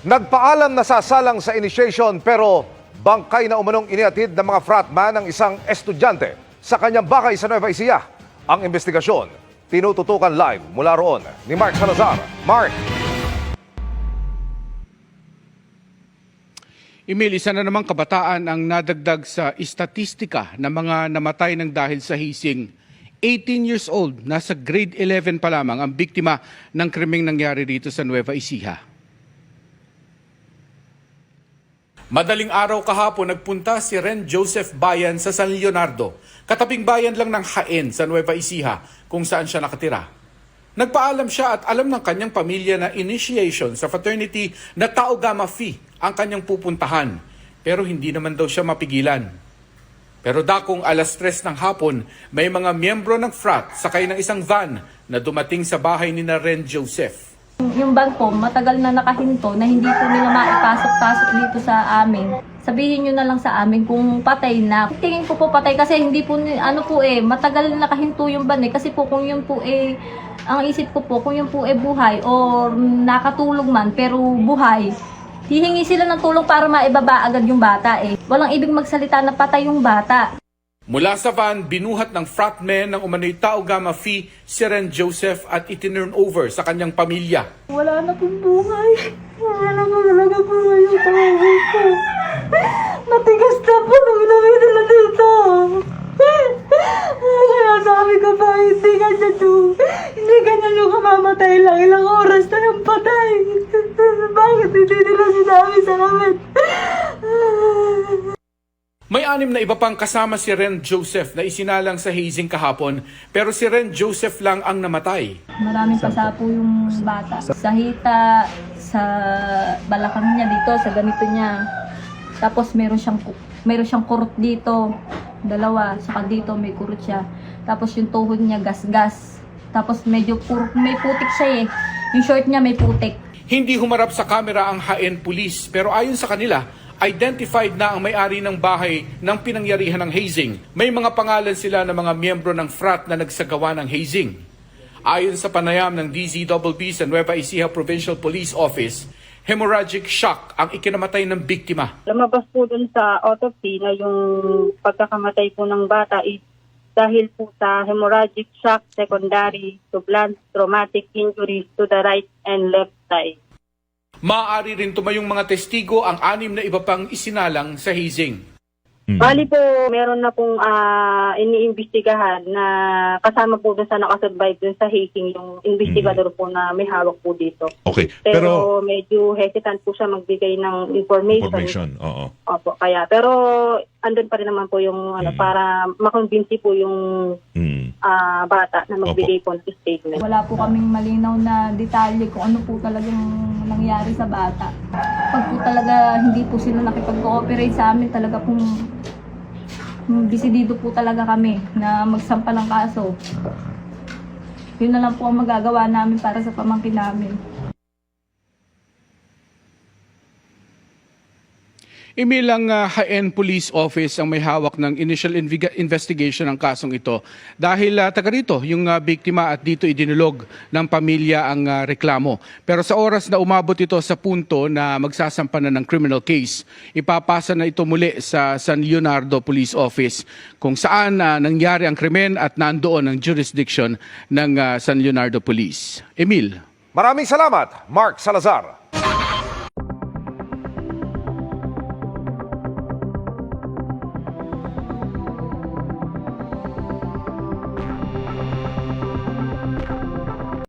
Nagpaalam na sasalang sa initiation pero bangkay na umanong iniatid ng mga fratman ng isang estudyante sa kanyang bahay sa Nueva Ecija. Ang investigasyon, tinututukan live mula roon ni Mark Salazar. Mark! Emil, isa na namang kabataan ang nadagdag sa istatistika ng mga namatay ng dahil sa hising. 18 years old, nasa grade 11 pa lamang ang biktima ng krimeng nangyari dito sa Nueva Ecija. Madaling araw kahapon nagpunta si Ren Joseph Bayan sa San Leonardo, katabing bayan lang ng Jaén sa Nueva Ecija kung saan siya nakatira. Nagpaalam siya at alam ng kanyang pamilya na initiation sa fraternity na Tau Gamma Phi ang kanyang pupuntahan, pero hindi naman daw siya mapigilan. Pero dakong alas 3 ng hapon, may mga miyembro ng frat sakay ng isang van na dumating sa bahay ni na Ren Joseph. Yung van po, matagal na nakahinto na hindi po nila maipasok-pasok dito sa amin. Sabihin nyo na lang sa amin kung patay na. Tingin ko po patay kasi hindi po, matagal na nakahinto yung van kasi po kung yun po ang isip ko po, kung yun po buhay or nakatulog man pero buhay, hihingi sila ng tulong para maibaba agad yung bata Walang ibig magsalita na patay yung bata. Mula sa van, binuhat ng fratmen ng umano'y Tau Gamma Phi si Ren Joseph at itinurn over sa kanyang pamilya. Wala na pong buhay. Wala na po talaga buhay yung tawag ko. Matigas na po nung inawin nila dito. Kaya sabi ko pa, hindi ganyan yung kamamatay lang. Ilang oras na yung patay. Bakit hindi nila sinabi sa amin? May 6 na iba pang kasama si Ren Joseph na isinalang sa hazing kahapon, pero si Ren Joseph lang ang namatay. Maraming pasapo yung bata. Sa hita, sa balakang niya dito, sa ganito niya. Tapos meron siyang kurot dito, 2, saka dito may kurot siya. Tapos yung tuhod niya gas-gas. Tapos medyo may putik siya Yung short niya may putik. Hindi humarap sa kamera ang Jaén Police, pero ayon sa kanila, identified na ang may-ari ng bahay ng pinangyarihan ng hazing. May mga pangalan sila ng mga miyembro ng frat na nagsagawa ng hazing. Ayon sa panayam ng DZBB sa Nueva Ecija Provincial Police Office, hemorrhagic shock ang ikinamatay ng biktima. Lumabas po dun sa autopsy na yung pagkakamatay po ng bata is dahil po sa hemorrhagic shock secondary to blunt traumatic injuries to the right and left side. Maaari rin tumayong mga testigo ang 6 na iba pang isinalang sa hazing. Bali po, meron na pong iniimbestigahan na kasama po dun sa nakasurvive dun sa hazing yung investigador po na may hawak po dito. Okay. Pero medyo hesitant po siya magbigay ng information. Oo. Opo, kaya. Pero andun pa rin naman po yung para makonvince po yung bata na magbigay po ng statement. Wala po kaming malinaw na detalye kung ano po talagang nangyari sa bata. Pag po talaga hindi po sila nakipag-cooperate sa amin, talaga pong desidido po talaga kami na magsampa ng kaso. Yun na lang po ang magagawa namin para sa pamangkin namin. Emil, ang Jaén Police Office ang may hawak ng initial investigation ng kasong ito dahil taga rito yung biktima at dito idinulog ng pamilya ang reklamo. Pero sa oras na umabot ito sa punto na magsasampa na ng criminal case, ipapasa na ito muli sa San Leonardo Police Office kung saan nangyari ang krimen at nandoon ang jurisdiction ng San Leonardo Police. Emil. Maraming salamat, Mark Salazar.